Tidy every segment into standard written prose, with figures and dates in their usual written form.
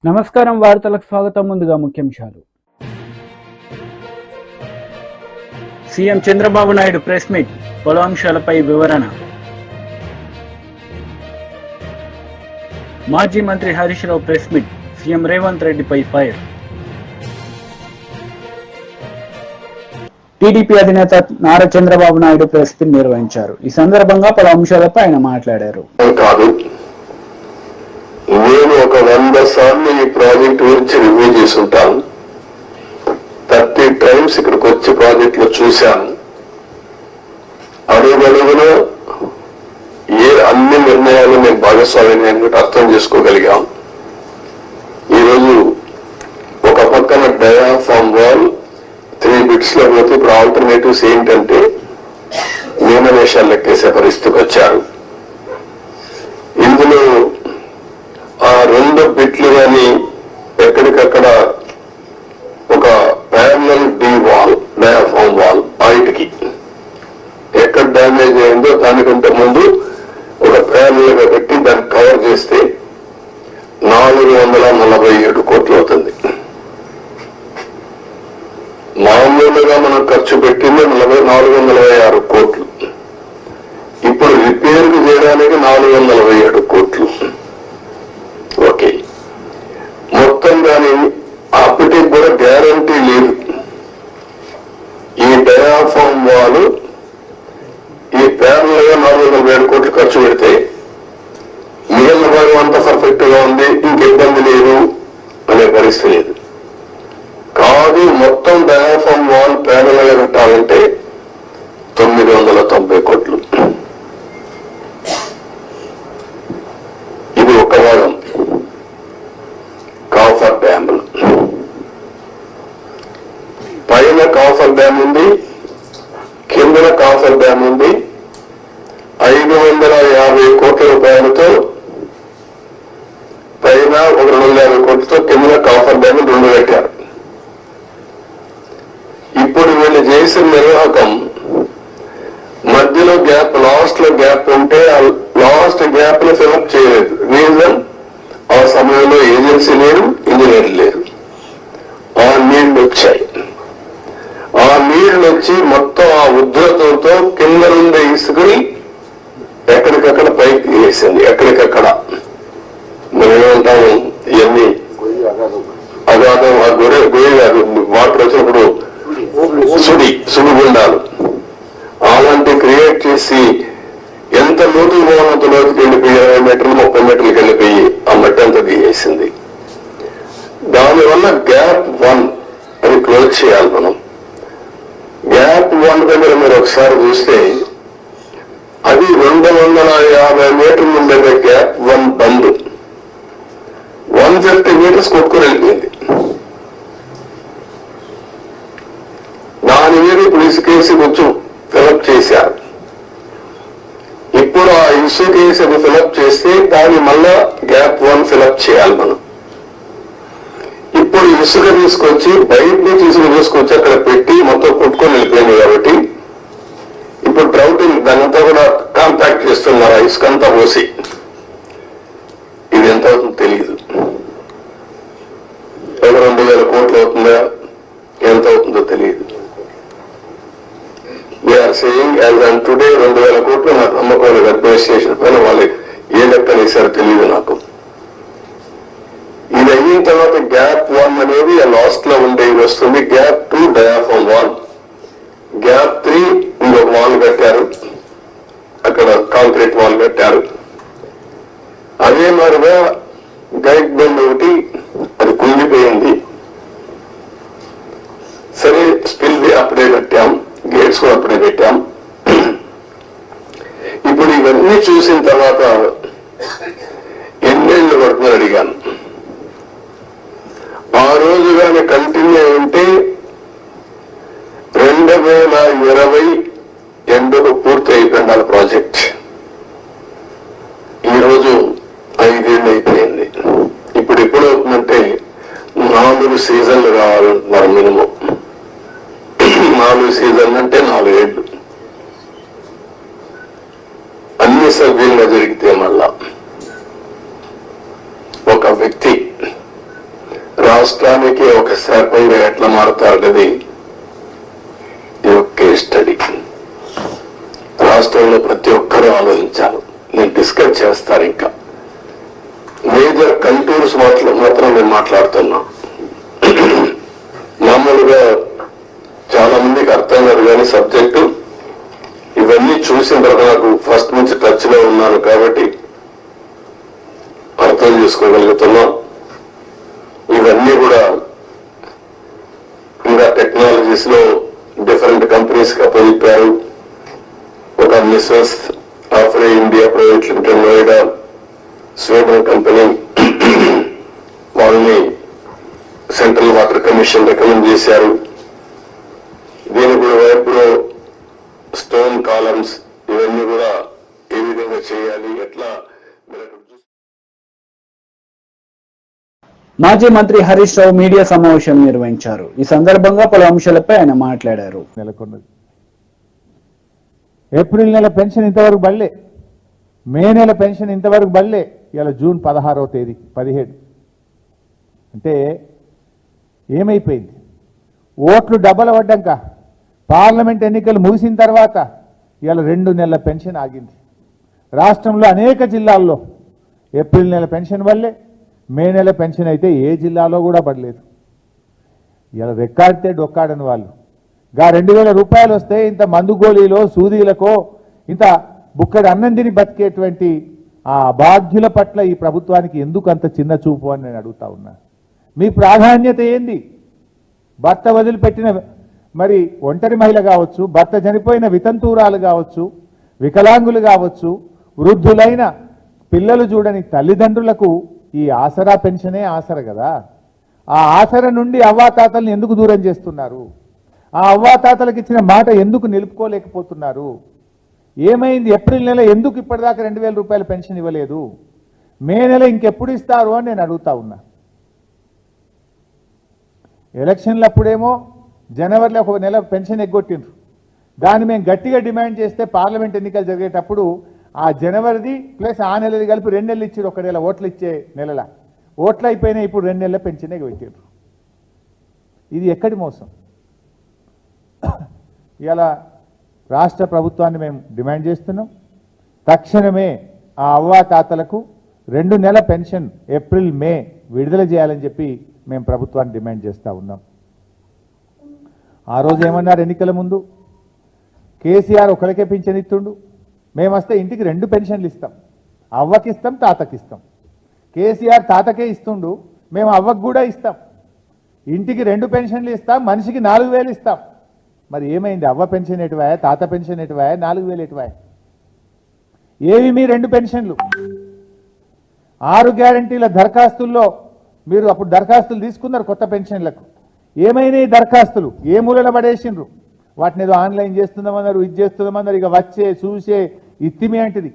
నమస్కారం, వార్తలకు స్వాగతం. ముందుగా ముఖ్యాంశాలు. CM Chandrababu Naidu press meet, పలు అంశాలపై వివరణ. మాజీ మంత్రి Harish Rao press meet, CM Revanth రెడ్డిపై ఫైర్. టీడీపీ అధినేత నారా చంద్రబాబు నాయుడు ప్రెస్ మీట్ నిర్వహించారు. ఈ సందర్భంగా పలు అంశాలపై ఆయన మాట్లాడారు. నేను ఒక 100 సార్లు ఈ ప్రాజెక్ట్ గురించి రివ్యూ చేసుంటాను. 30 టైమ్స్ ఇక్కడికి వచ్చి ప్రాజెక్ట్ లో చూశాను. అడుగడుగులో అన్ని నిర్ణయాలు మేము భాగస్వామ్యం అర్థం చేసుకోగలిగాం. ఈరోజు ఒక పక్కన డయాఫామ్ వాల్ 3 బిట్స్ లో పోతే ఇప్పుడు ఆల్టర్నేటివ్స్ ఏంటంటే నియమనిషాలు లెక్కేసే పరిస్థితికి వచ్చారు. ఇందులో ఆ 2 బిట్లు కానీ ఎక్కడికక్కడ ఒక parallel D wall, diaphragm wall హైట్కి ఎక్కడ డ్యామేజ్ అయిందో దానికంటే ముందు ఒక ప్యారలల్ గా పెట్టి దాన్ని కవర్ చేస్తే 447 కోట్లు అవుతుంది. మామూలుగా మనం ఖర్చు పెట్టింది 426 కోట్లు. ఇప్పుడు రిపేర్ చేయడానికి 447 కోట్లు. ఓకే, మొత్తం దాని అప్పటికి కూడా గ్యారంటీ లేదు. ఈ డయాఫామ్ వాల్ ఈ ప్యారల్ గా 447 కోట్లు ఖర్చు పెడితే మిగిలిన భాగం అంతా పర్ఫెక్ట్ గా ఉంది, ఇంక ఇబ్బంది లేదు అనే పరిస్థితి లేదు. కాదు, మొత్తం డయాఫామ్ వాల్ ప్యారల్ గా పెట్టాలంటే 990 కోట్లు. ఇది ఒక భాగం. కాఫర్ డ్యామ్ పైన కాఫర్ డ్యామ్ ఉంది, కిందన కాఫర్ డ్యామ్ ఉంది. 550 కోట్ల రూపాయలతో పైన ఒక 250 కోట్లతో కిందన కాఫర్ డ్యామ్ 2 కట్టారు. ఇప్పుడు వీళ్ళు చేసిన నిర్వాహకం మధ్యలో గ్యాప్, లాస్ట్ లో గ్యాప్ ఉంటే ఆ లాస్ట్ గ్యాప్ ని ఫిల్అప్ చేయలేదు. రీజన్, ఆ సమయంలో ఏజెన్సీ లేదు, ఇంజనీర్ లేదు. ఆ నీళ్లు వచ్చాయి. ఆ నీళ్లు వచ్చి మొత్తం ఆ ఉధృతంతో కింద నుండి ఇసుకుని ఎక్కడికక్కడ పైకి వేసింది. ఎక్కడికక్కడ మనం ఏమంటాము, ఇవన్నీ అగాధం, ఆ గొయ్యి కాదు, వాటర్ వచ్చినప్పుడు సుడిగుండాలు అలాంటి క్రియేట్ చేసి ఎంత లోతుకు పోవాలంత లోతుకి వెళ్ళిపోయి 20 మీటర్లు 30 మీటర్లకు వెళ్ళిపోయి ఆ మట్టి అంతా దిగేసింది. దానివల్ల గ్యాప్ 1 అని క్లోజ్ చేయాలి మనం. గ్యాప్ 1 దగ్గర మీరు ఒకసారి చూస్తే అది 250 మీటర్లు ఉండేది. గ్యాప్ 1 బంద్ 150 మీటర్స్ కొట్టుకుని వెళ్ళిపోయింది. దాని మీద ఇప్పుడు ఇసుకేసి కొంచెం ఫిలప్ చేశారు. ఇప్పుడు ఆ ఇసుకేసి అది ఫిలప్ చేస్తే దాన్ని మళ్ళా గ్యాప్ 1 ఫిలప్ చేయాలి మనం. ఇప్పుడు ఇసుక తీసుకొచ్చి బయట నుంచి ఇసుక తీసుకొచ్చి అక్కడ పెట్టి మొత్తం కొట్టుకొని వెళ్ళిపోయింది. కాబట్టి ఇప్పుడు డ్రౌటింగ్ దానంతా కూడా కాంపాక్ట్ చేస్తున్నారు. ఆ ఇసుక అంతా పోసి ఇది ఎంత అవుతుందో తెలియదు. 2,000 కోట్లు అవుతుందా, ఎంత అవుతుందో తెలియదు. We are saying as on today 2,000 కోట్లు నాకు నమ్మకం అడ్మినిస్ట్రేషన్ పైన. వాళ్ళు ఏ లెక్కలు వేశారో తెలియదు నాకు. ఇది అయిన తర్వాత గ్యాప్ 1 అనేది లాస్ట్ లో ఉండేది వస్తుంది. గ్యాప్ 2 డయాఫామ్ వాల్, గ్యాప్ 3 ఇంకొక వాల్ కట్టారు, అక్కడ కాంక్రీట్ వాల్ కట్టారు. అదే మాదిరిగా గైడ్ బండ్ ఒకటి అది కుంగిపోయింది. సరే, స్పిల్ వే అప్పుడే కట్టాం, గేట్స్ కూడా అప్పుడే పెట్టాం. ఇప్పుడు ఇవన్నీ చూసిన తర్వాత ఎన్నేళ్లు పడుతుందని అడిగాను. ఆ రోజు కానీ కంటిన్యూ ఉంటే 2020 ఎండుకు పూర్తి అయిపోయింది ప్రాజెక్ట్. ఈరోజు 5 ఏళ్ళు అయిపోయింది. 4 సీజన్లు కావాలంటున్నారు మినిమం. 4 సీజన్లు అంటే 4 ఏళ్ళు. అన్ని సభ్యులుగా జరిగితే మళ్ళా ఒక వ్యక్తి రాష్ట్రానికి ఒక శాఖంగా ఎట్లా మారుతారనేది ఇది ఒక కేస్ స్టడీ. రాష్ట్రంలో ప్రతి ఒక్కరూ ఆలోచించాలి. నేను డిస్కస్ చేస్తాను. ఇంకా మేజర్ కంటూర్స్ మాత్రం నేను మాట్లాడుతున్నా. మామూలుగా చాలా మందికి అర్థం కాదు కానీ సబ్జెక్టు ఇవన్నీ చూసిన తర్వాత నాకు ఫస్ట్ నుంచి టచ్ లో ఉన్నాను కాబట్టి అర్థం చేసుకోగలుగుతున్నాం. ఇవన్నీ కూడా ఇంకా టెక్నాలజీస్ లో డిఫరెంట్ కంపెనీస్ కి అప్పచెప్పారు. ఒక Messrs AFRY India Private Limited Noida Sweden company, వాళ్ళని సెంట్రల్ వాటర్ కమిషన్ రికమెండ్ చేశారు. దీని కూడా వైపులో స్టోన్ కాలమ్స్ ఇవన్నీ కూడా ఏ విధంగా చేయాలి, ఎట్లా మాజీ మంత్రి హరీష్ రావు మీడియా సమావేశం నిర్వహించారు. ఈ సందర్భంగా పలు అంశాలపై ఆయన మాట్లాడారు. నెలకొన్నది. ఏప్రిల్ నెల పెన్షన్ ఇంతవరకు బళ్ళే, మే నెల పెన్షన్ ఇంతవరకు బళ్ళే. ఇలా జూన్ 16వ తేదీ 17 అంటే ఏమైపోయింది? ఓట్లు డబ్బల పడ్డాక పార్లమెంట్ ఎన్నికలు ముగిసిన తర్వాత ఇలా 2 నెలల పెన్షన్ ఆగింది. రాష్ట్రంలో అనేక జిల్లాల్లో ఏప్రిల్ నెల పెన్షన్ వల్లే, మే నెల పెన్షన్ అయితే ఏ జిల్లాలో కూడా పడలేదు. ఇలా రెక్కాడితే డొక్కాడని వాళ్ళు గా 2000 రూపాయలు వస్తే ఇంత మందు గోళీలో సూదీలకో ఇంత బుక్కడి అన్నం తిని బతికేటువంటి ఆ అభాగ్యుల పట్ల ఈ ప్రభుత్వానికి ఎందుకు అంత చిన్న చూపు అని నేను అడుగుతా ఉన్నా. మీ ప్రాధాన్యత ఏంది? భర్త వదిలిపెట్టిన మరి ఒంటరి మహిళ కావచ్చు, భర్త చనిపోయిన వితంతువురాలు కావచ్చు, వికలాంగులు కావచ్చు, వృద్ధులైన పిల్లలు చూడని తల్లిదండ్రులకు ఈ ఆసరా పెన్షనే ఆసర కదా. ఆ ఆసర నుండి అవ్వాతాతల్ని ఎందుకు దూరం చేస్తున్నారు? ఆ అవ్వాతాతలకు ఇచ్చిన మాట ఎందుకు నిలుపుకోలేకపోతున్నారు? ఏమైంది? ఏప్రిల్ నెల ఎందుకు ఇప్పటిదాకా 2000 రూపాయల పెన్షన్ ఇవ్వలేదు? మే నెల ఇంకెప్పుడు ఇస్తారు అని నేను అడుగుతా ఉన్నా. ఎలక్షన్లప్పుడేమో జనవరిలో ఒక నెల పెన్షన్ ఎగ్గొట్టిండ్రు. దాన్ని మేము గట్టిగా డిమాండ్ చేస్తే పార్లమెంట్ ఎన్నికలు జరిగేటప్పుడు ఆ జనవరిది ప్లస్ ఆ నెలది కలిపి 2 నెలలు ఇచ్చారు. ఒక నెల ఓట్లు ఇచ్చే నెలల ఓట్లు అయిపోయినాయి. ఇప్పుడు 2 నెలల పెన్షన్ ఎగ్గొట్టిండ్రు. ఇది ఎక్కడి మోసం? ఇలా రాష్ట్ర ప్రభుత్వాన్ని మేము డిమాండ్ చేస్తున్నాం. తక్షణమే ఆ అవ్వాతాతలకు 2 నెలల పెన్షన్ ఏప్రిల్ మే విడుదల చేయాలని చెప్పి మేము ప్రభుత్వాన్ని డిమాండ్ చేస్తూ ఉన్నాం. ఆ రోజు ఏమన్నారు? ఎన్నికల ముందు కేసీఆర్ ఒకరికే పింఛన్ ఇస్తుండు, మేము వస్తే ఇంటికి 2 పెన్షన్లు ఇస్తాం, అవ్వకిస్తాం తాతకిస్తాం. కేసీఆర్ తాతకే ఇస్తుండు, మేము అవ్వకు కూడా ఇస్తాం. ఇంటికి 2 పెన్షన్లు ఇస్తాం, మనిషికి 4000 ఇస్తాం. మరి ఏమైంది? అవ్వ పెన్షన్ ఎటువాయా, తాత పెన్షన్ ఎటువాయా, 4000 ఎటువాయా? ఏవి మీ 2 పెన్షన్లు? 6 గ్యారంటీల దరఖాస్తుల్లో మీరు అప్పుడు దరఖాస్తులు తీసుకున్నారు కొత్త పెన్షన్లకు. ఏమైనాయి దరఖాస్తులు? ఏ మూలన పడేసిండ్రు? వాటిని ఏదో ఆన్లైన్ చేస్తుందామన్నారు, ఇది చేస్తుందామన్నారు. ఇక వచ్చే చూసే ఇత్తిమి అంటిది.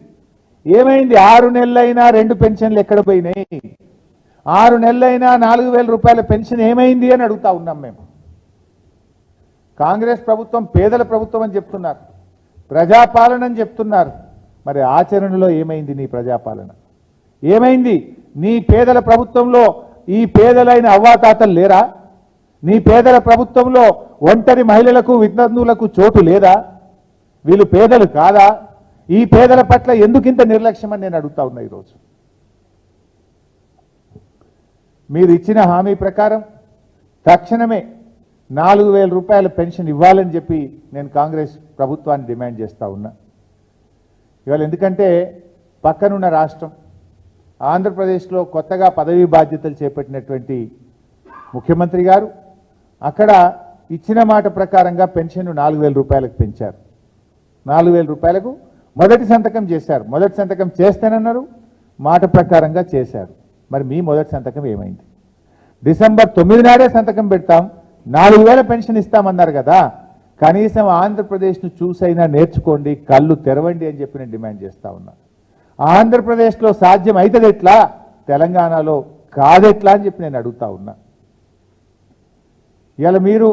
ఏమైంది? 6 నెలలైనా 2 పెన్షన్లు ఎక్కడ పోయినాయి? 6 నెలలైనా 4000 రూపాయల పెన్షన్ ఏమైంది అని అడుగుతా ఉన్నాం మేము. కాంగ్రెస్ ప్రభుత్వం పేదల ప్రభుత్వం అని చెప్తున్నారు, ప్రజాపాలన అని చెప్తున్నారు. మరి ఆచరణలో ఏమైంది నీ ప్రజాపాలన? ఏమైంది? నీ పేదల ప్రభుత్వంలో ఈ పేదలైన అవ్వాతాతలు లేరా? నీ పేదల ప్రభుత్వంలో ఒంటరి మహిళలకు వితంతువులకు చోటు లేదా? వీళ్ళు పేదలు కాదా? ఈ పేదల పట్ల ఎందుకింత నిర్లక్ష్యం అని నేను అడుగుతా ఉన్నా. ఈరోజు మీరు ఇచ్చిన హామీ ప్రకారం తక్షణమే 4000 రూపాయల పెన్షన్ ఇవ్వాలని చెప్పి నేను కాంగ్రెస్ ప్రభుత్వాన్ని డిమాండ్ చేస్తా ఉన్నా. ఇవాళ ఎందుకంటే పక్కనున్న రాష్ట్రం ఆంధ్రప్రదేశ్లో కొత్తగా పదవీ బాధ్యతలు చేపట్టినటువంటి ముఖ్యమంత్రి గారు అక్కడ ఇచ్చిన మాట ప్రకారంగా పెన్షన్ 4000 రూపాయలకు పెంచారు. 4000 రూపాయలకు మొదటి సంతకం చేశారు. మొదటి సంతకం చేస్తానన్నారు, మాట ప్రకారంగా చేశారు. మరి మీ మొదటి సంతకం ఏమైంది? డిసెంబర్ 9 నాడే సంతకం పెడతాం, 4000 పెన్షన్ ఇస్తామన్నారు కదా. కనీసం ఆంధ్రప్రదేశ్ను చూసైనా నేర్చుకోండి, కళ్ళు తెరవండి అని చెప్పి నేను డిమాండ్ చేస్తా ఉన్నా. ఆంధ్రప్రదేశ్లో సాధ్యం అవుతుంది ఎట్లా, తెలంగాణలో కాదెట్లా అని చెప్పి నేను అడుగుతా ఉన్నా. ఇవాళ మీరు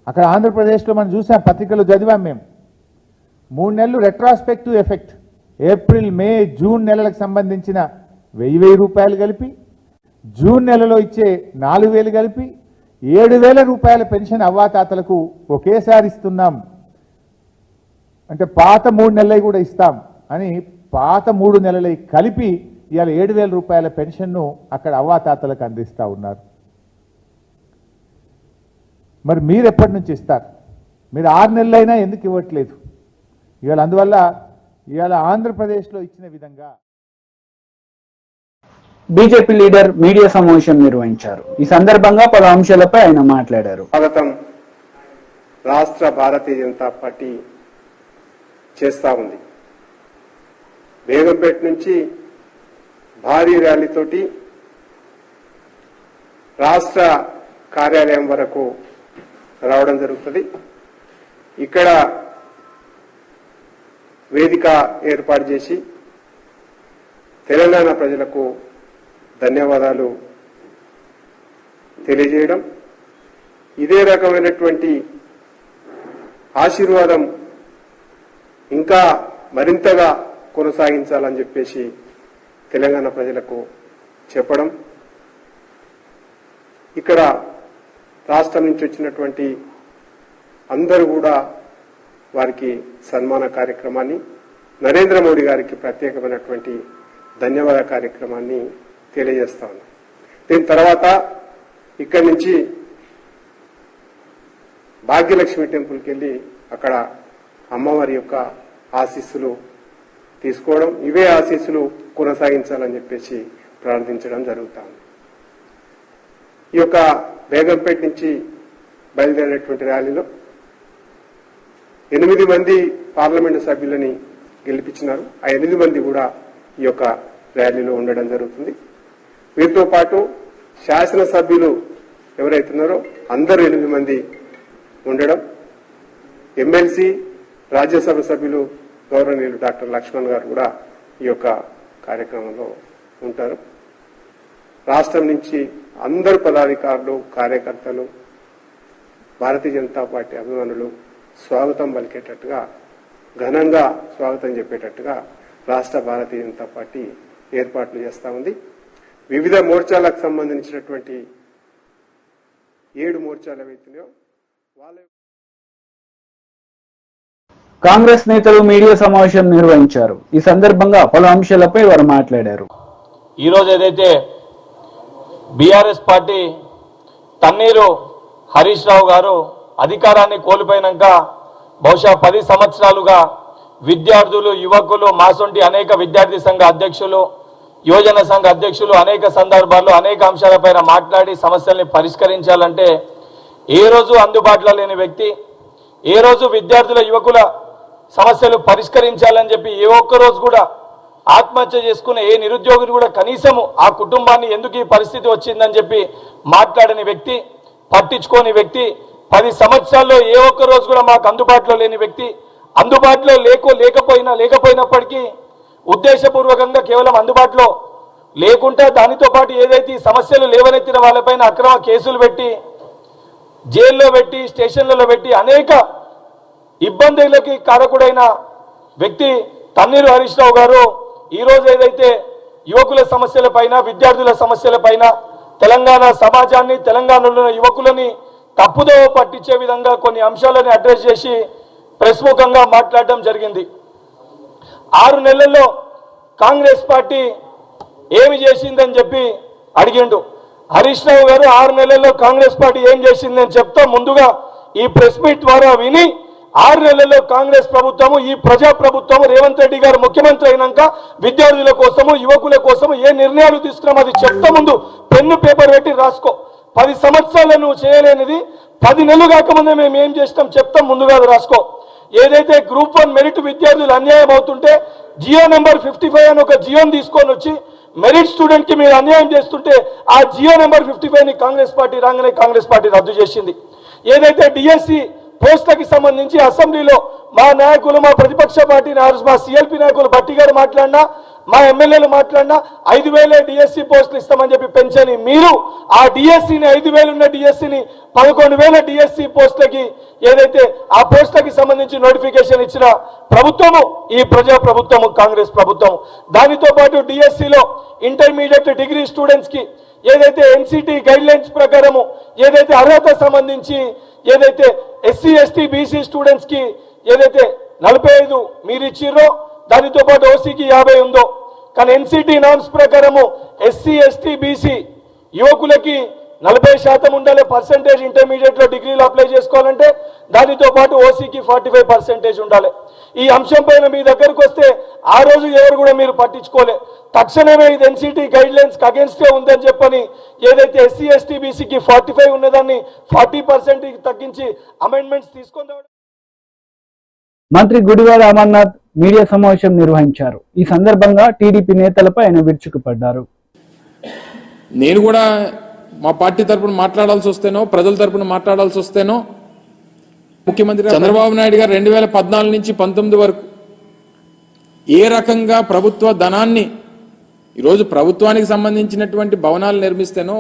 అక్కడ ఆంధ్రప్రదేశ్లో మనం చూసాం, పత్రికలు చదివాం మేము. 3 నెలలు retrospective effect, April May June నెలలకు సంబంధించిన 1000 రూపాయలు కలిపి, జూన్ నెలలో ఇచ్చే 4000 కలిపి 7000 రూపాయల పెన్షన్ అవ్వాతాతలకు ఒకేసారి ఇస్తున్నాం. అంటే పాత 3 నెలలు కూడా ఇస్తాం అని పాత 3 నెలలు కలిపి ఇవాళ 7000 రూపాయల పెన్షన్ను అక్కడ అవ్వాతాతలకు అందిస్తూ ఉన్నారు. మరి మీరు ఎప్పటి నుంచి ఇస్తారు? మీరు 6 నెలలైనా ఎందుకు ఇవ్వట్లేదు? ఇవాళ అందువల్ల ఇవాళ ఆంధ్రప్రదేశ్లో ఇచ్చిన విధంగా బీజేపీ లీడర్ మీడియా సమావేశం నిర్వహించారు. ఈ సందర్భంగా పలు అంశాలపై ఆయన మాట్లాడారు. స్వాగతం రాష్ట్ర భారతీయ జనతా పార్టీ చేస్తా ఉంది. బేగంపేట నుంచి భారీ ర్యాలీతోటి రాష్ట్ర కార్యాలయం వరకు రావడం జరుగుతుంది. ఇక్కడ వేదిక ఏర్పాటు చేసి తెలంగాణ ప్రజలకు ధన్యవాదాలు తెలియజేయడం, ఇదే రకమైనటువంటి ఆశీర్వాదం ఇంకా మరింతగా కొనసాగించాలని చెప్పేసి తెలంగాణ ప్రజలకు చెప్పడం, ఇక్కడ రాష్ట్రం నుంచి వచ్చినటువంటి అందరూ కూడా వారికి సన్మాన కార్యక్రమాన్ని, నరేంద్ర మోడీ గారికి ప్రత్యేకమైనటువంటి ధన్యవాద కార్యక్రమాన్ని తెలియజేస్తా ఉన్నాం. దీని తర్వాత ఇక్కడి నుంచి భాగ్యలక్ష్మి టెంపుల్కి వెళ్ళి అక్కడ అమ్మవారి యొక్క ఆశీస్సులు తీసుకోవడం, ఇవే ఆశీస్సులు కొనసాగించాలని చెప్పేసి ప్రార్థించడం జరుగుతుంది. ఈ యొక్క బేగంపేట నుంచి బయలుదేరినటువంటి ర్యాలీలో 8 మంది పార్లమెంటు సభ్యులని గెలిపించినారు. ఆ 8 మంది కూడా ఈ యొక్క ర్యాలీలో ఉండడం జరుగుతుంది. వీరితో పాటు శాసనసభ్యులు ఎవరైతున్నారో అందరూ 8 మంది ఉండడం, ఎమ్మెల్సీ రాజ్యసభ సభ్యులు గౌరవనీయులు డాక్టర్ లక్ష్మణ్ గారు కూడా ఈ యొక్క కార్యక్రమంలో ఉంటారు. రాష్ట్రం నుంచి అందరు పదాధికారులు, కార్యకర్తలు, భారతీయ జనతా పార్టీ అభిమానులు స్వాగతం పలికేటట్టుగా, ఘనంగా స్వాగతం చెప్పేటట్టుగా రాష్ట్ర భారతీయ జనతా పార్టీ ఏర్పాట్లు చేస్తా ఉంది. వివిధ మోర్చాలకు సంబంధించినటువంటి 7 మోర్చాలు ఏవైతున్నాయో వాళ్ళ కాంగ్రెస్ నేతలు మీడియా సమావేశం నిర్వహించారు. ఈ సందర్భంగా పలు అంశాలపై వారు మాట్లాడారు. ఈరోజు ఏదైతే బీఆర్ఎస్ పార్టీ తన్నీరు హరీష్ రావు గారు అధికారాన్ని కోల్పోయినాక బహుశా 10 సంవత్సరాలుగా విద్యార్థులు, యువకులు, మాసొంటి అనేక విద్యార్థి సంఘ అధ్యక్షులు, యువజన సంఘ అధ్యక్షులు అనేక సందర్భాల్లో అనేక అంశాలపైన మాట్లాడి సమస్యల్ని పరిష్కరించాలంటే ఏ రోజు అందుబాటులో లేని వ్యక్తి, ఏ రోజు విద్యార్థుల, యువకుల సమస్యలు పరిష్కరించాలని చెప్పి ఏ ఒక్క రోజు కూడా ఆత్మహత్య చేసుకునే ఏ నిరుద్యోగిని కూడా కనీసము ఆ కుటుంబాన్ని ఎందుకు ఈ పరిస్థితి వచ్చిందని చెప్పి మాట్లాడని వ్యక్తి, పట్టించుకోని వ్యక్తి, 10 సంవత్సరాల్లో ఏ ఒక్క రోజు కూడా మాకు అందుబాటులో లేని వ్యక్తి, అందుబాటులో లేకపోయినప్పటికీ ఉద్దేశపూర్వకంగా కేవలం అందుబాటులో లేకుండా దానితో పాటు ఏదైతే ఈ సమస్యలు లేవనెత్తిన వాళ్ళపైన అక్రమ కేసులు పెట్టి, జైల్లో పెట్టి, స్టేషన్లలో పెట్టి అనేక ఇబ్బందులకి కారకుడైన వ్యక్తి తన్నీరు హరీష్ రావు గారు ఈరోజు ఏదైతే యువకుల సమస్యలపైన, విద్యార్థుల సమస్యలపైన, తెలంగాణ సమాజాన్ని, తెలంగాణలో యువకులని తప్పుదోవ పట్టించే విధంగా కొన్ని అంశాలను అడ్రస్ చేసి ప్రెస్ ముఖంగా మాట్లాడడం జరిగింది. 6 నెలల్లో కాంగ్రెస్ పార్టీ ఏమి చేసిందని చెప్పి అడిగిండు. హరీష్ రావు గారు 6 నెలల్లో కాంగ్రెస్ పార్టీ ఏం చేసిందని చెప్తా ముందుగా ఈ ప్రెస్ మీట్ ద్వారా విని 6 నెలల్లో కాంగ్రెస్ ప్రభుత్వము, ఈ ప్రజా ప్రభుత్వము, రేవంత్ రెడ్డి గారు ముఖ్యమంత్రి అయినాక విద్యార్థుల కోసము, యువకుల కోసము ఏ నిర్ణయాలు తీసుకున్నామో అది చెప్తా ముందు పెన్ను పేపర్ పెట్టి రాసుకో. 10 సంవత్సరాలు నువ్వు చేయలేనిది 10 నెలలు కాకముందే మేము ఏం చేస్తాం చెప్తాం, ముందుగా రాసుకో. ఏదైతే గ్రూప్ 1 మెరిట్ విద్యార్థులు అన్యాయం అవుతుంటే జియో నెంబర్ 55 అని ఒక జియోని తీసుకొని వచ్చి మెరిట్ స్టూడెంట్ కి మీరు అన్యాయం చేస్తుంటే ఆ జియో నెంబర్ 55ని కాంగ్రెస్ పార్టీ రాగానే కాంగ్రెస్ పార్టీ రద్దు చేసింది. ఏదైతే డిఎస్సి పోస్టులకి సంబంధించి అసెంబ్లీలో మా నాయకులు, మా ప్రతిపక్ష పార్టీ మా సిఎల్పి నాయకులు భట్టి గారు మాట్లాడినా, మా ఎమ్మెల్యేలు మాట్లాడినా 5,000 డిఎస్సి పోస్టులు ఇస్తామని చెప్పి పెంచని మీరు ఆ డిఎస్సిని 5,000 ఉన్న డిఎస్సిని 11,000 డిఎస్సి పోస్టులకి ఏదైతే ఆ పోస్టులకి సంబంధించి నోటిఫికేషన్ ఇచ్చిన ప్రభుత్వము ఈ ప్రజా ప్రభుత్వము, కాంగ్రెస్ ప్రభుత్వం. దానితో పాటు డిఎస్సిలో ఇంటర్మీడియట్ డిగ్రీ స్టూడెంట్స్ కి ఏదైతే ఎన్సిటి గైడ్ లైన్స్ ప్రకారము ఏదైతే అర్హత సంబంధించి ఏదైతే ఎస్సీ ఎస్టీ బీసీ స్టూడెంట్స్ కి ఏదైతే 45 మీరు ఇచ్చిర్రో దానితో పాటు ఓసీకి 50 ఉందో, కానీ ఎన్సిటి నామ్స్ ప్రకారము ఎస్సీ ఎస్టీ బీసీ యువకులకి 40% ఉండాలి పర్సెంటేజ్ ఇంటర్మీడియట్ లో డిగ్రీలు అప్లై చేసుకోవాలంటే, దానితో పాటు ఓసీకి 45% ఉండాలి. ఈ అంశం పైన మీ దగ్గరకు వస్తే ఆ రోజు ఎవరు కూడా మీరు పట్టించుకోలే. తక్షణమే ఇది ఎన్సిటి గైడ్ లైన్స్ అగేన్స్టే ఉందని చెప్పని ఏదైతే ఎస్సీ ఎస్టీ బీసీకి 45 ఉన్నదాన్ని 40% తగ్గించి అమెండ్మెంట్స్ తీసుకొని మంత్రి గుడివాడ అమర్నాథ్ మీడియా సమావేశం నిర్వహించారు. ఈ సందర్భంగా టీడీపీ నేతలపై ఆయన విరుచుకుపడ్డారు. నేను కూడా మా పార్టీ తరపున మాట్లాడాల్సి వస్తేనో, ప్రజల తరపున మాట్లాడాల్సి వస్తేనో, ముఖ్యమంత్రి చంద్రబాబు నాయుడు గారు 2014 నుంచి 19 వరకు ఏ రకంగా ప్రభుత్వ ధనాన్ని ఈరోజు ప్రభుత్వానికి సంబంధించినటువంటి భవనాలు నిర్మిస్తేనో,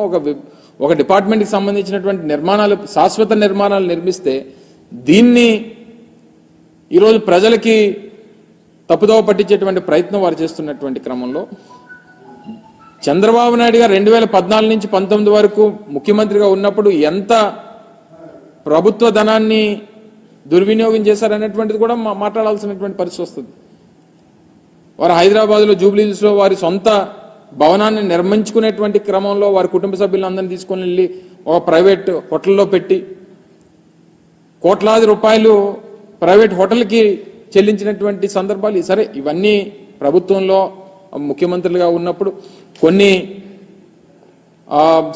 ఒక డిపార్ట్మెంట్కి సంబంధించినటువంటి నిర్మాణాలు, శాశ్వత నిర్మాణాలు నిర్మిస్తే దీన్ని ఈరోజు ప్రజలకి తప్పుదోవ పట్టించేటువంటి ప్రయత్నం వారు చేస్తున్నటువంటి క్రమంలో చంద్రబాబు నాయుడు గారు 2014 నుంచి 19 వరకు ముఖ్యమంత్రిగా ఉన్నప్పుడు ఎంత ప్రభుత్వ ధనాన్ని దుర్వినియోగం చేశారనేటువంటిది కూడా మాట్లాడాల్సినటువంటి పరిస్థితి వస్తుంది. వారు హైదరాబాద్లో జూబ్లీహిల్స్లో వారి సొంత భవనాన్ని నిర్మించుకునేటువంటి క్రమంలో వారి కుటుంబ సభ్యులందరినీ తీసుకొని వెళ్ళి ఒక ప్రైవేట్ హోటల్లో పెట్టి కోట్లాది రూపాయలు ప్రైవేట్ హోటల్కి చెల్లించినటువంటి సందర్భాలు. సరే, ఇవన్నీ ప్రభుత్వంలో ముఖ్యమంత్రులుగా ఉన్నప్పుడు కొన్ని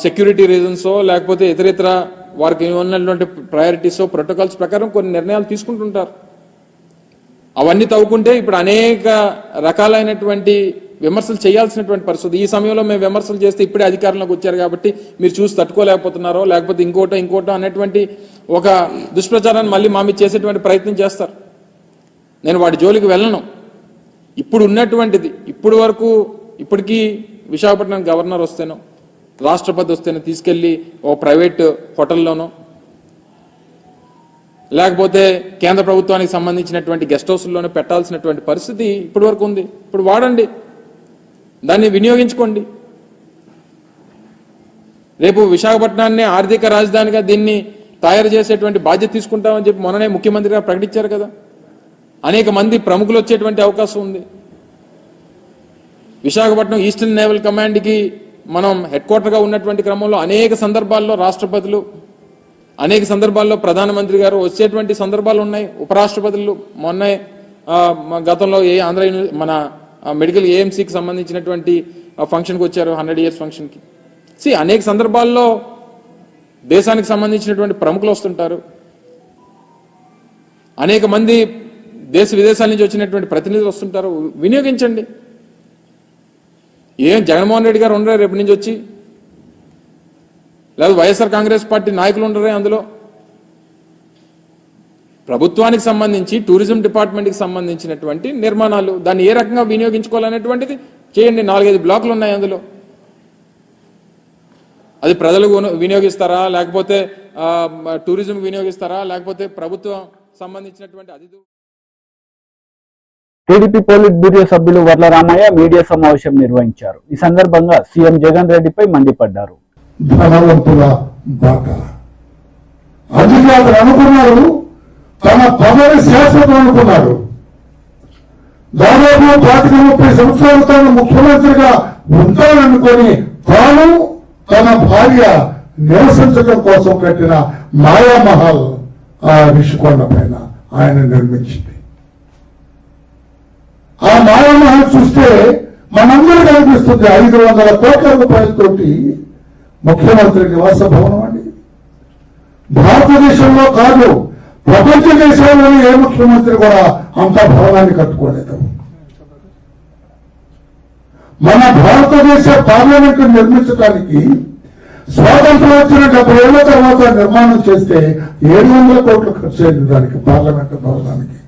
సెక్యూరిటీ రీజన్సో లేకపోతే ఇతర వారికి ఉన్నటువంటి ప్రయారిటీస్ ప్రోటోకాల్స్ ప్రకారం కొన్ని నిర్ణయాలు తీసుకుంటుంటారు. అవన్నీ తవ్వుకుంటే ఇప్పుడు అనేక రకాలైనటువంటి విమర్శలు చేయాల్సినటువంటి పరిస్థితి. ఈ సమయంలో మేము విమర్శలు చేస్తే ఇప్పుడే అధికారంలోకి వచ్చారు కాబట్టి మీరు చూసి తట్టుకోలేకపోతున్నారో లేకపోతే ఇంకోటో అనేటువంటి ఒక దుష్ప్రచారాన్ని మళ్ళీ మా మీద చేసేటువంటి ప్రయత్నం చేస్తారు. నేను వాటి జోలికి వెళ్ళను. ఇప్పుడు ఉన్నటువంటిది ఇప్పటికీ విశాఖపట్నం గవర్నర్ వస్తేనో, రాష్ట్రపతి వస్తేనో తీసుకెళ్లి ఓ ప్రైవేట్ హోటల్లోనో లేకపోతే కేంద్ర ప్రభుత్వానికి సంబంధించినటువంటి గెస్ట్ హౌస్లోనో పెట్టాల్సినటువంటి పరిస్థితి ఇప్పటి వరకు ఉంది. ఇప్పుడు వాడండి, దాన్ని వినియోగించుకోండి. రేపు విశాఖపట్నాన్ని ఆర్థిక రాజధానిగా దీన్ని తయారు చేసేటువంటి బాధ్యత తీసుకుంటామని చెప్పి మొన్ననే ముఖ్యమంత్రి గారు ప్రకటించారు కదా. అనేక మంది ప్రముఖులు వచ్చేటువంటి అవకాశం ఉంది. విశాఖపట్నం ఈస్టర్న్ నేవల్ కమాండ్కి మనం హెడ్ క్వార్టర్గా ఉన్నటువంటి క్రమంలో అనేక సందర్భాల్లో రాష్ట్రపతులు, అనేక సందర్భాల్లో ప్రధానమంత్రి గారు వచ్చేటువంటి సందర్భాలు ఉన్నాయి. ఉపరాష్ట్రపతులు మొన్న గతంలో మన మెడికల్ ఏఎంసీకి సంబంధించినటువంటి ఫంక్షన్కి వచ్చారు, 100 years ఫంక్షన్కి. అనేక సందర్భాల్లో దేశానికి సంబంధించినటువంటి ప్రముఖులు వస్తుంటారు. అనేక మంది దేశ విదేశాల నుంచి వచ్చినటువంటి ప్రతినిధులు వస్తుంటారు. వినియోగించండి. జగన్మోహన్ రెడ్డి గారు ఉండరే రేపు నుంచి వచ్చి, లేదా వైఎస్ఆర్ కాంగ్రెస్ పార్టీ నాయకులు ఉండరే అందులో. ప్రభుత్వానికి సంబంధించి టూరిజం డిపార్ట్మెంట్కి సంబంధించినటువంటి నిర్మాణాలు, దాన్ని ఏ రకంగా వినియోగించుకోవాలనేటువంటిది చేయండి. 4-5 బ్లాకులు ఉన్నాయి అందులో. అది ప్రజలకు వినియోగిస్తారా, లేకపోతే టూరిజం వినియోగిస్తారా, లేకపోతే ప్రభుత్వం సంబంధించినటువంటి అతిథి. టీడీపీ పోలిట్ బ్యూరో సభ్యులు వర్ల రామయ్య మీడియా సమావేశం నిర్వహించారు. ఈ సందర్భంగా సీఎం జగన్ రెడ్డిపై మండిపడ్డారు. ధనవంతుల బాట అధికారులు అనుకున్నారు, తన పదవి శాశ్వతం అనుకున్నారు. దాదాపు 25-30 సంవత్సరాల తాను ముఖ్యమంత్రిగా ఉంటాననుకొని తాను తన భార్య నివసించడం కోసం కట్టిన మాయామహల్ ఆ రిషికొండ పైన ఆయన నిర్మించింది. ఆ మాయామహల్ చూస్తే మనందరికీ అనిపిస్తుంది 500 కోట్ల రూపాయలతోటి ముఖ్యమంత్రి నివాస భవనం అండి. భారతదేశంలో కాదు, ప్రపంచ దేశాల్లోని ఏ ముఖ్యమంత్రి కూడా అంత భవనాన్ని కట్టుకోలేదు. మన భారతదేశ పార్లమెంటు నిర్మించడానికి స్వాతంత్రం వచ్చిన 70 ఏళ్ల తర్వాత నిర్మాణం చేస్తే 700 కోట్లు ఖర్చు అయింది దానికి, పార్లమెంటు భవనానికి.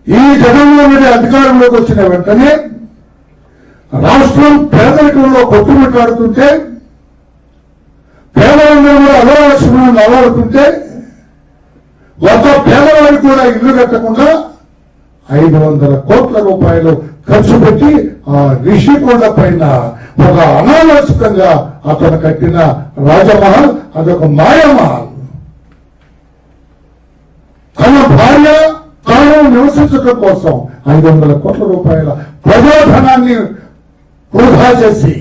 ఈ జగన్మోహన్ రెడ్డి అధికారంలోకి వచ్చిన వెంటనే రాష్ట్రం పేదరికంలో కొట్టుమిట్లాడుతుంటే, పేదలందరూ అలవాల్సిన అలవాడుతుంటే, ఒక పేదవాడికి కూడా ఇల్లు కట్టకుండా 500 కోట్ల రూపాయలు ఖర్చు పెట్టి ఆ రిషికొండ పైన ఒక అనాలోచితంగా అతను కట్టిన రాజమహల్ అదొక మాయామహల్. తన భార్య తాను నివసించడం కోసం 500 కోట్ల రూపాయల ప్రజాధనాన్ని వృధా చేసి,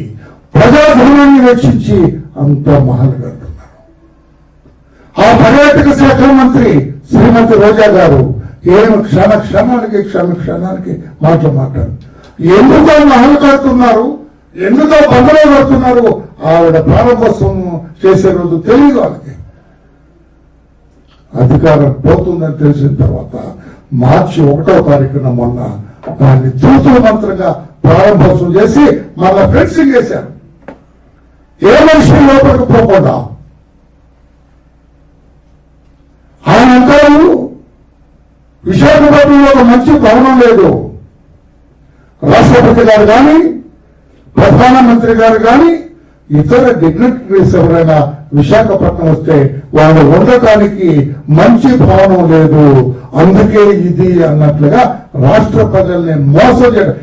ప్రజాధనాన్ని వెచ్చించి అంత మహల్ కడుతున్నారు. ఆ పర్యాటక శాఖ మంత్రి శ్రీమతి రోజా గారు ఏమి క్షణానికి మాట్లాడు, ఎందుకో మహల్ కడుతున్నారు, ఎందుకో బంగ్లా కడుతున్నారు, ఆవిడ ప్రారంభోత్సవం చేసే రోజు తెలియదు వాళ్ళకి. అధికారం పోతుందని తెలిసిన తర్వాత మార్చి 1వ తారీఖున మొన్న దాన్ని తూతూ మంత్రంగా ప్రారంభోత్సవం చేసి మళ్ళా ఫెన్సింగ్ చేశారు. ఏ మనిషి లోపలికి పోకుండా. ఆయన అంటారు విశాఖపట్నంలో ఒక మంచి భవనం లేదు, రాష్ట్రపతి గారు కానీ ప్రధానమంత్రి గారు కానీ ఇతర డిగ్నిటరీస్ ఎవరైనా విశాఖపట్నం వస్తే వాళ్ళు ఉండటానికి మంచి భవనం లేదు, అందుకే ఇది అన్నట్లుగా రాష్ట్ర ప్రజల్ని మోసం చేయడం.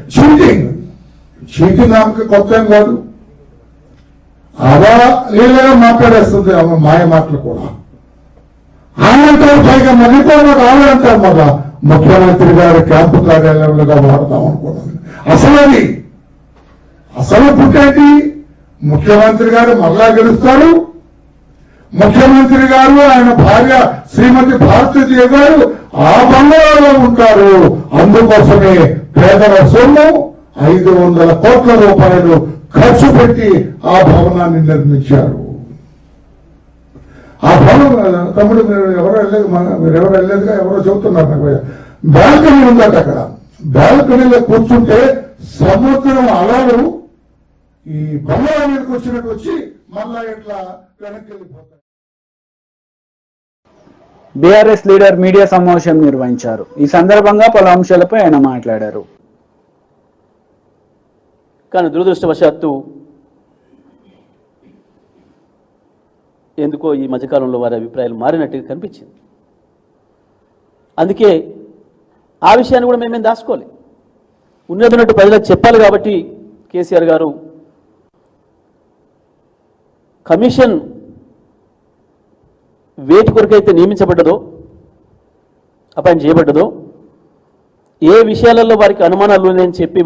చీటింగ్ ఆమెకి కొత్త ఏం కాదు, అలా లీలగా మాట్లాడేస్తుంది ఆమె మాయ మాటలు కూడా. ఆనంటారు పైగా మళ్ళీపోయిన ఆవిడంటారు మళ్ళా ముఖ్యమంత్రి గారి క్యాంపు కార్యాలయంలోగా వాడదాం అనుకున్నాను. అసలు పుట్టేంటి, ముఖ్యమంత్రి గారు మళ్ళా గెలుస్తారు, ముఖ్యమంత్రి గారు ఆయన భార్య శ్రీమతి భారతీదేవి గారు ఆ బంగాళాలో ఉంటారు. అందుకోసమే పేదల సొమ్ము 500 కోట్ల రూపాయలు ఖర్చు పెట్టి ఆ భవనాన్ని నిర్మించారు. ఆ భవనం తమ్ముడు మీరెవరు వెళ్ళలేదుగా, ఎవరో చెబుతున్నారు నాకు. బాల్కనీ ఉందట అక్కడ, బాల్కనీలో కూర్చుంటే సముద్రం అలలు ఈ బంగాళా మీదకి వచ్చినట్టు వచ్చి మళ్ళా ఇట్లా వెనక్కి వెళ్ళిపోతాయి. బీఆర్ఎస్ లీడర్ మీడియా సమావేశం నిర్వహించారు. ఈ సందర్భంగా పలు అంశాలపై ఆయన మాట్లాడారు. కానీ దురదృష్టవశాత్తు ఎందుకో ఈ మధ్యకాలంలో వారి అభిప్రాయాలు మారినట్టుగా కనిపించింది. అందుకే ఆ విషయాన్ని కూడా మేమేం దాచుకోవాలి, ఉన్నట్టు ప్రజలకు చెప్పాలి. కాబట్టి కేసీఆర్ గారు కమిషన్ వేటి కొరకైతే నియమించబడ్డదో, అపాయింట్ చేయబడ్డదో, ఏ విషయాలలో వారికి అనుమానాలు ఉన్నాయని చెప్పి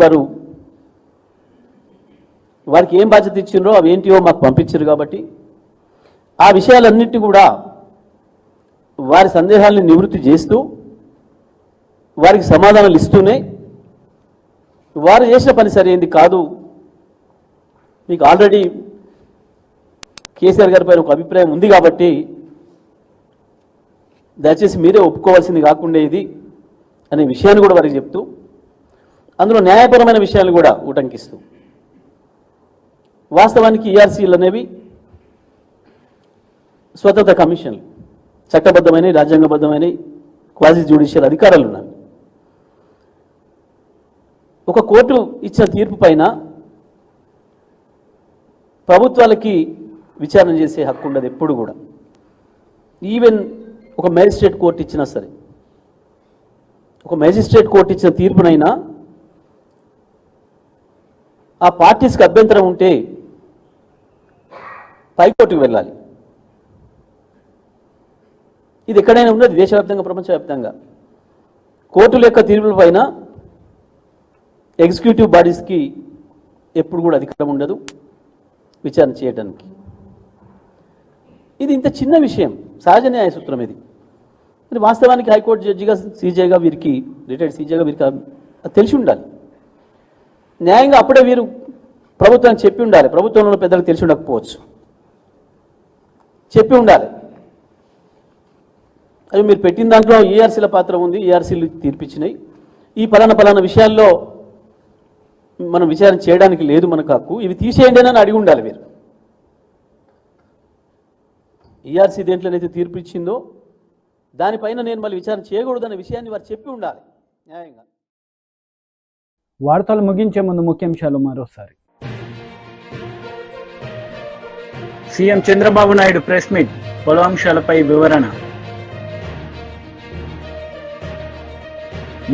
వారికి ఏం బాధ్యత ఇచ్చిండ్రో అవి ఏంటివో మాకు పంపించారు. కాబట్టి ఆ విషయాలన్నింటి కూడా వారి సందేహాలను నివృత్తి చేస్తూ వారికి సమాధానాలు ఇస్తూనే వారు చేసిన పని సరైంది కాదు, మీకు ఆల్రెడీ కేసీఆర్ గారి పైన ఒక అభిప్రాయం ఉంది కాబట్టి దయచేసి మీరే ఒప్పుకోవాల్సింది కాకుండా ఇది అనే విషయాన్ని కూడా వారికి చెప్తూ, అందులో న్యాయపరమైన విషయాలు కూడా ఉటంకిస్తూ, వాస్తవానికి ఈఆర్సీలు అనేవి స్వతంత్ర కమిషన్లు, చట్టబద్ధమైన రాజ్యాంగబద్ధమైన క్వాజీ జ్యుడిషియల్ అధికారాలు ఉన్నాయి. ఒక కోర్టు ఇచ్చిన తీర్పు పైన ప్రభుత్వాలకి విచారణ చేసే హక్కు ఉండదు ఎప్పుడు కూడా. ఈవెన్ ఒక మేజిస్ట్రేట్ కోర్టు ఇచ్చినా సరే, ఒక మేజిస్ట్రేట్ కోర్టు ఇచ్చిన తీర్పునైనా ఆ పార్టీస్కి అభ్యంతరం ఉంటే పైకోర్టుకు వెళ్ళాలి. ఇది ఎక్కడైనా ఉన్నది, దేశవ్యాప్తంగా ప్రపంచవ్యాప్తంగా. కోర్టుల యొక్క తీర్పుల పైన ఎగ్జిక్యూటివ్ బాడీస్కి ఎప్పుడు కూడా అధికారం ఉండదు విచారణ చేయడానికి. ఇది ఇంత చిన్న విషయం, సహజ న్యాయ సూత్రం ఇది. మరి వాస్తవానికి హైకోర్టు జడ్జిగా సీజేగా వీరికి, రిటైర్డ్ సీజేగా వీరికి అది తెలిసి ఉండాలి. న్యాయంగా అప్పుడే వీరు ప్రభుత్వానికి చెప్పి ఉండాలి. ప్రభుత్వంలో పెద్దలకు తెలిసి ఉండకపోవచ్చు, చెప్పి ఉండాలి. అది మీరు పెట్టిన దాంట్లో ఈఆర్సీల పాత్ర ఉంది, ఈఆర్సీలు తీర్పిచ్చినాయి, ఈ పలానా విషయాల్లో మనం విచారణ చేయడానికి లేదు మనకు హక్కు, ఇవి తీసేయండి అని అడిగి ఉండాలి. మీరు ఈఆర్సీ దేంట్లోనైతే తీర్పు ఇచ్చిందో దానిపైన నేను మళ్ళీ విచారణ చేయకూడదనే విషయాన్ని వారు చెప్పి ఉండాలి న్యాయంగా. వార్తలు ముగించే ముందు ముఖ్యాంశాలు మరోసారి. CM Chandrababu Naidu press meet, పలు అంశాలపై వివరణ.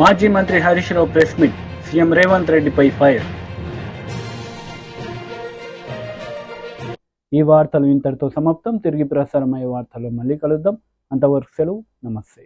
మాజీ మంత్రి Harish Rao press meet, CM Revanth రెడ్డిపై ఫైర్. ఈ వార్తలు ఇంతటితో సమాప్తం. తిరిగి ప్రసారమయ్యే వార్తల్లో మళ్ళీ కలుద్దాం. అంతవరకు సెలవు. నమస్తే.